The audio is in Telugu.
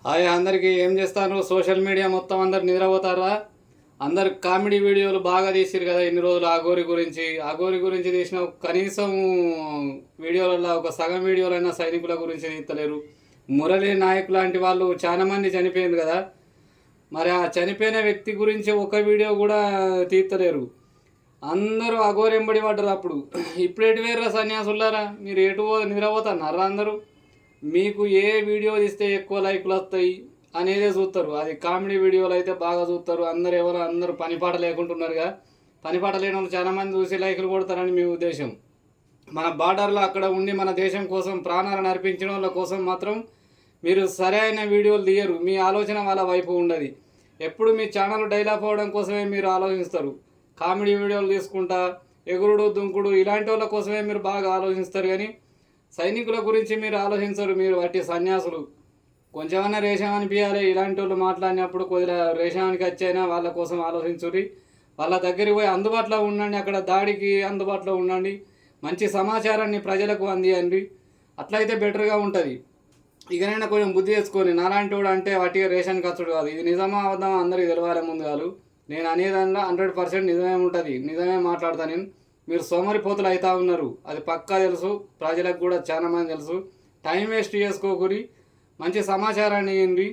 హాయ్ అందరికీ ఏం చేస్తాను. సోషల్ మీడియా మొత్తం అందరు నిద్రపోతారా? అందరు కామెడీ వీడియోలు బాగా తీసిరు కదా ఇన్ని రోజులు. అఘోరి గురించి తీసిన కనీసం వీడియోలలో ఒక సగం వీడియోలైనా సైనికుల గురించి తీస్తలేరు. మురళీ నాయక్ లాంటి వాళ్ళు చాలా మంది చనిపోయింది కదా, మరి ఆ చనిపోయిన వ్యక్తి గురించి ఒక వీడియో కూడా తీస్తలేరు. అందరూ అఘోరి ఎంబడి పడ్డరు. అప్పుడు ఇప్పుడు ఎటు వేర్రా సన్యాసులారా, మీరు ఎటు నిద్రపోతున్నారా? అందరూ మీకు ఏ వీడియో తీస్తే ఎక్కువ లైకులు వస్తాయి అనేదే చూస్తారు. అది కామెడీ వీడియోలు అయితే బాగా చూస్తారు. అందరూ పనిపాట లేకుంటున్నారుగా. పనిపాట లేని వాళ్ళు చాలామంది చూసి లైకులు కొడతారని మీ ఉద్దేశం. మన బార్డర్లో అక్కడ ఉండి మన దేశం కోసం ప్రాణాలను అర్పించిన వాళ్ళ కోసం మాత్రం మీరు సరైన వీడియోలు తీయరు. మీ ఆలోచన వాళ్ళ వైపు ఉండదు. ఎప్పుడు మీ ఛానల్ డైలాగ్ అవ్వడం కోసమే మీరు ఆలోచిస్తారు. కామెడీ వీడియోలు తీసుకుంటా ఎగురుడు దుంకుడు ఇలాంటి వాళ్ళ కోసమే మీరు బాగా ఆలోచిస్తారు. కానీ సైనికుల గురించి మీరు ఆలోచించరు. మీరు వాటి సన్యాసులు. కొంచెమన్నా రేషం అనిపించాలి. ఇలాంటి వాళ్ళు మాట్లాడినప్పుడు కొద్దిగా రేషానికి వచ్చైనా వాళ్ళ కోసం ఆలోచించురి. వాళ్ళ దగ్గరికి పోయి అందుబాటులో ఉండండి. అక్కడ దాడికి అందుబాటులో ఉండండి. మంచి సమాచారాన్ని ప్రజలకు అందియండి. అట్లయితే బెటర్గా ఉంటుంది. ఇకనైనా కొంచెం బుద్ధి తెచ్చుకొని నాలాంటి వాడు అంటే వాటిగా రేషన్ ఖర్చుడు కాదు. ఇది నిజమా అబద్ధమా అందరికీ తెలవాలి ముందు కాదు. నేను అనేదానిలో 100% నిజమే ఉంటుంది. నిజమే మాట్లాడతాను నేను. మీరు సోమరిపోతులు అవుతా ఉన్నారు, అది పక్కా తెలుసు. ప్రజలకు కూడా చాలా మంది తెలుసు. టైం వేస్ట్ చేసుకోకూరి. మంచి సమాచారాన్ని ఇవ్వండి.